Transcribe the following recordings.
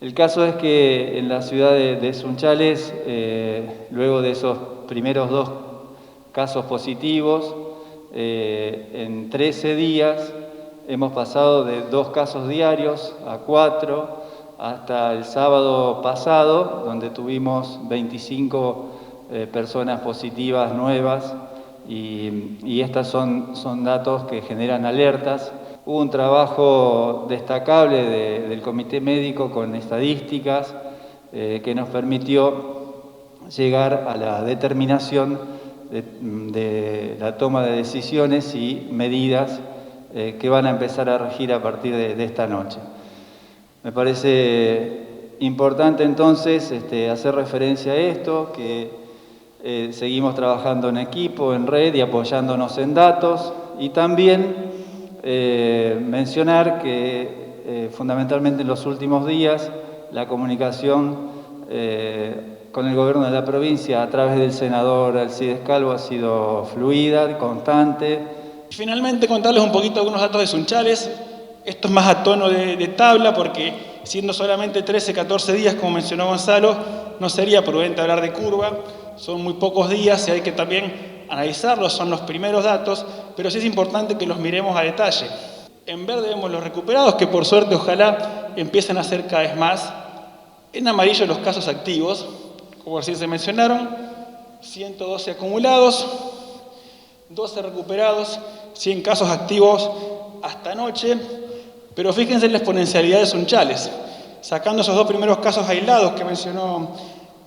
El caso es que en la ciudad de Sunchales, luego de esos primeros 2 casos positivos, en 13 días hemos pasado de 2 casos diarios a 4, hasta el sábado pasado, donde tuvimos 25 personas positivas nuevas, y estas son datos que generan alertas. Hubo un trabajo destacable del Comité Médico con estadísticas que nos permitió llegar a la determinación de la toma de decisiones y medidas que van a empezar a regir a partir de esta noche. Me parece importante entonces hacer referencia a esto, que seguimos trabajando en equipo, en red y apoyándonos en datos, y también mencionar que fundamentalmente en los últimos días la comunicación con el gobierno de la provincia a través del senador Alcides Calvo ha sido fluida, constante. Finalmente contarles un poquito algunos datos de Sunchales. Esto es más a tono de tabla porque siendo solamente 13, 14 días, como mencionó Gonzalo, no sería prudente hablar de curva. Son muy pocos días y hay que también analizarlos, son los primeros datos, pero sí es importante que los miremos a detalle. En verde vemos los recuperados, que por suerte ojalá empiecen a ser cada vez más. En amarillo los casos activos, como recién se mencionaron, 112 acumulados, 12 recuperados, 100 casos activos hasta anoche, pero fíjense en la exponencialidad de Sunchales, sacando esos 2 primeros casos aislados que mencionó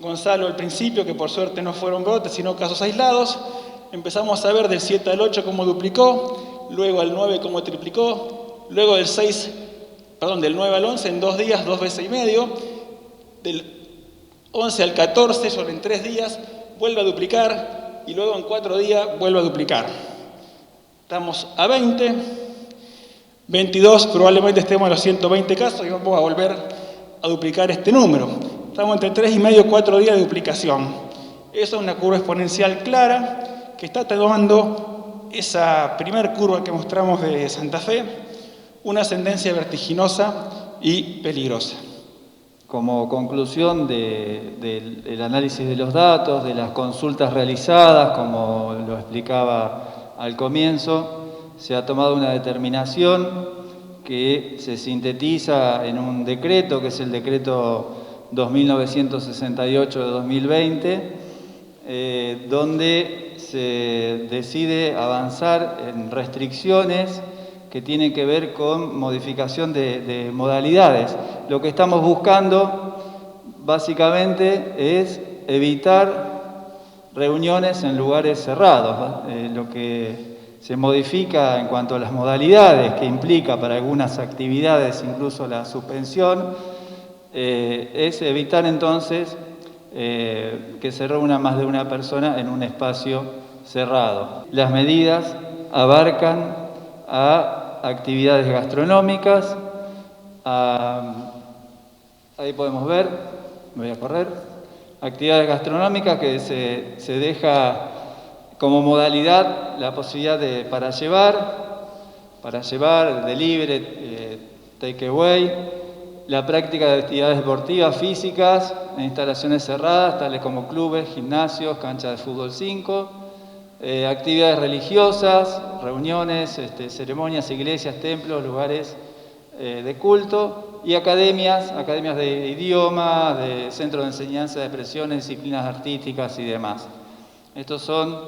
Gonzalo al principio, que por suerte no fueron brotes, sino casos aislados. Empezamos a ver del 7 al 8 cómo duplicó, luego al 9 cómo triplicó, luego del 9 al 11 en 2 días, 2 veces y medio, del 11 al 14 solo en 3 días vuelve a duplicar y luego en 4 días vuelve a duplicar. Estamos a 20, 22 probablemente estemos a los 120 casos y vamos a volver a duplicar este número. Estamos entre 3,5 y 4 días de duplicación. Esa es una curva exponencial clara que está tomando esa primer curva que mostramos de Santa Fe, una ascendencia vertiginosa y peligrosa. Como conclusión del análisis de los datos, de las consultas realizadas, como lo explicaba al comienzo, se ha tomado una determinación que se sintetiza en un decreto, que es el decreto 2968 de 2020, donde se decide avanzar en restricciones que tienen que ver con modificación de modalidades. Lo que estamos buscando básicamente es evitar reuniones en lugares cerrados. Lo que se modifica en cuanto a las modalidades, que implica para algunas actividades incluso la suspensión, es evitar entonces que se reúna más de una persona en un espacio cerrado. Las medidas abarcan a actividades gastronómicas, ahí podemos ver, me voy a correr, actividades gastronómicas que se deja como modalidad la posibilidad para llevar, delivery, take away, la práctica de actividades deportivas físicas en instalaciones cerradas, tales como clubes, gimnasios, canchas de fútbol 5, actividades religiosas, reuniones, ceremonias, iglesias, templos, lugares de culto, y academias de idioma, de centros de enseñanza de expresiones, disciplinas artísticas y demás. Estos son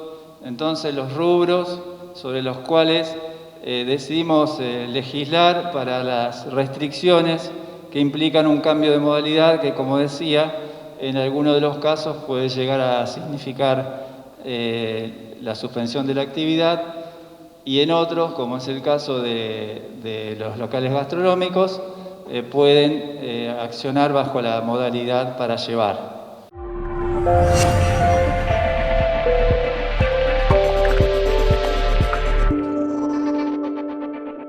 entonces los rubros sobre los cuales decidimos legislar para las restricciones que implican un cambio de modalidad que, como decía, en algunos de los casos puede llegar a significar la suspensión de la actividad, y en otros, como es el caso de los locales gastronómicos, pueden accionar bajo la modalidad para llevar.